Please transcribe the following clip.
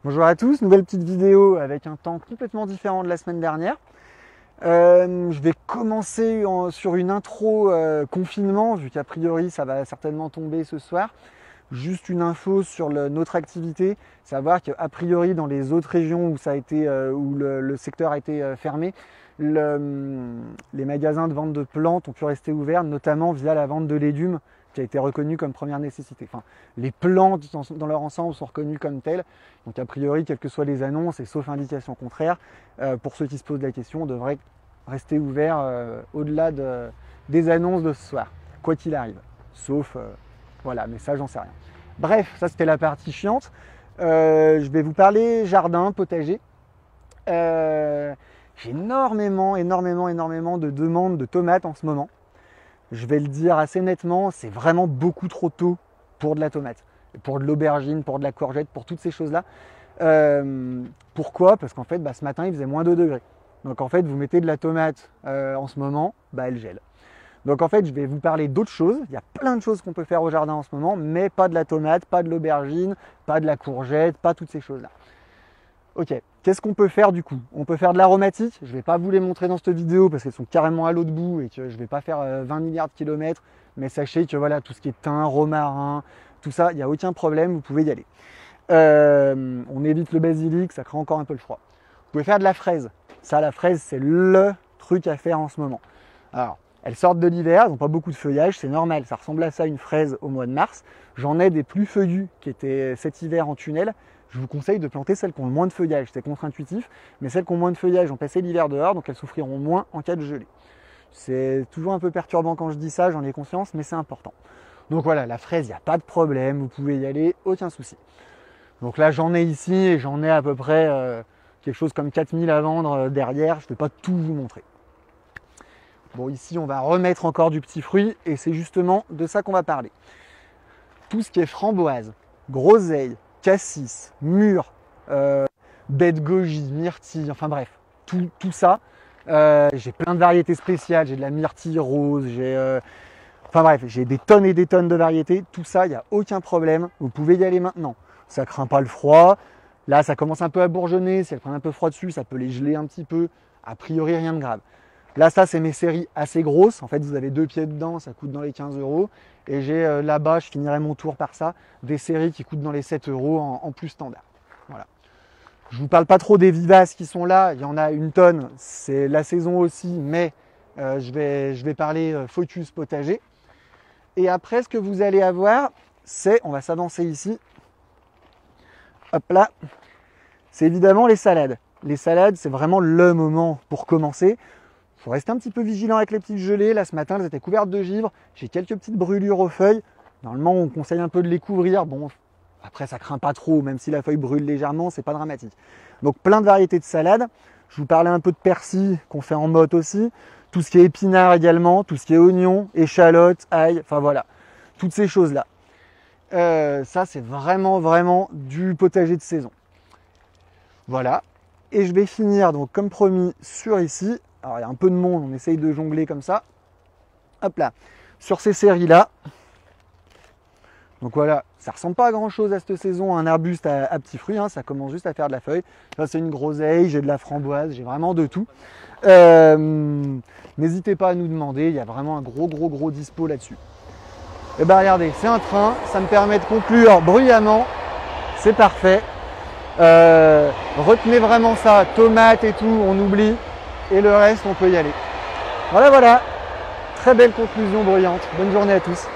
Bonjour à tous, nouvelle petite vidéo avec un temps complètement différent de la semaine dernière. Je vais commencer sur une intro confinement, vu qu'a priori ça va certainement tomber ce soir. Juste une info sur notre activité, savoir qu'a priori dans les autres régions où ça a été, où le secteur a été fermé, les magasins de vente de plantes ont pu rester ouverts, notamment via la vente de légumes qui a été reconnue comme première nécessité. Enfin, les plantes dans leur ensemble sont reconnues comme telles. Donc a priori, quelles que soient les annonces, et sauf indication contraire, pour ceux qui se posent la question, on devrait rester ouvert au-delà des annonces de ce soir, quoi qu'il arrive. Sauf, voilà, mais ça j'en sais rien. Bref, ça c'était la partie chiante. Je vais vous parler jardin, potager. J'ai énormément de demandes de tomates en ce moment. Je vais le dire assez nettement, c'est vraiment beaucoup trop tôt pour de la tomate, pour de l'aubergine, pour de la courgette, pour toutes ces choses-là. Pourquoi? Parce qu'en fait, ce matin, il faisait moins 2 degrés. Donc en fait, vous mettez de la tomate en ce moment, elle gèle. Donc en fait, je vais vous parler d'autres choses. Il y a plein de choses qu'on peut faire au jardin en ce moment, mais pas de la tomate, pas de l'aubergine, pas de la courgette, pas toutes ces choses-là. Ok, qu'est-ce qu'on peut faire du coup? On peut faire de l'aromatique. Je ne vais pas vous les montrer dans cette vidéo parce qu'elles sont carrément à l'autre bout et que je ne vais pas faire 20 milliards de kilomètres. Mais sachez que voilà, tout ce qui est thym, romarin, tout ça, il n'y a aucun problème, vous pouvez y aller. On évite le basilic, ça crée encore un peu le froid. Vous pouvez faire de la fraise. Ça, la fraise, c'est le truc à faire en ce moment. Alors, elles sortent de l'hiver, elles n'ont pas beaucoup de feuillage, c'est normal. Ça ressemble à ça, une fraise au mois de mars. J'en ai des plus feuillus qui étaient cet hiver en tunnel. Je vous conseille de planter celles qui ont le moins de feuillage. C'est contre-intuitif, mais celles qui ont moins de feuillage ont passé l'hiver dehors, donc elles souffriront moins en cas de gelée. C'est toujours un peu perturbant quand je dis ça, j'en ai conscience, mais c'est important. Donc voilà, la fraise, il n'y a pas de problème, vous pouvez y aller, aucun souci. Donc là, j'en ai ici et j'en ai à peu près quelque chose comme 4000 à vendre derrière. Je ne vais pas tout vous montrer. Bon, ici, on va remettre encore du petit fruit et c'est justement de ça qu'on va parler. Tout ce qui est framboise, groseille, cassis, mûre, baie de goji, myrtille, enfin bref, tout ça. J'ai plein de variétés spéciales, j'ai de la myrtille rose, enfin bref, j'ai des tonnes et des tonnes de variétés. Tout ça, il n'y a aucun problème, vous pouvez y aller maintenant. Ça craint pas le froid. Là, ça commence un peu à bourgeonner. Si elles prennent un peu froid dessus, ça peut les geler un petit peu. A priori, rien de grave. Là, ça, c'est mes séries assez grosses. En fait, vous avez 2 pieds dedans, ça coûte dans les 15 €. Et j'ai là-bas, je finirai mon tour par ça, des séries qui coûtent dans les 7 € en plus standard. Voilà. Je ne vous parle pas trop des vivaces qui sont là. Il y en a une tonne. C'est la saison aussi, mais je vais parler focus potager. Et après, ce que vous allez avoir, c'est, on va s'avancer ici. Hop là, c'est évidemment les salades. Les salades, c'est vraiment le moment pour commencer. Il faut rester un petit peu vigilant avec les petites gelées. Là, ce matin, elles étaient couvertes de givre. J'ai quelques petites brûlures aux feuilles. Normalement, on conseille un peu de les couvrir. Bon, après, ça craint pas trop. Même si la feuille brûle légèrement, c'est pas dramatique. Donc, plein de variétés de salades. Je vous parlais un peu de persil qu'on fait en motte aussi. Tout ce qui est épinards également. Tout ce qui est oignons, échalotes, ail. Enfin, voilà. Toutes ces choses-là. Ça, c'est vraiment du potager de saison. Voilà. Et je vais finir, donc comme promis, sur ici. Alors, il y a un peu de monde, on essaye de jongler comme ça. Hop là. Sur ces séries-là. Donc voilà, ça ressemble pas à grand-chose à cette saison, un arbuste à petits fruits. Hein, ça commence juste à faire de la feuille. Ça, c'est une groseille, j'ai de la framboise, j'ai vraiment de tout. N'hésitez pas à nous demander, il y a vraiment un gros dispo là-dessus. Et bien regardez, c'est un train, ça me permet de conclure bruyamment, c'est parfait. Retenez vraiment ça, tomates et tout, on oublie, et le reste on peut y aller. Voilà, très belle conclusion bruyante, bonne journée à tous.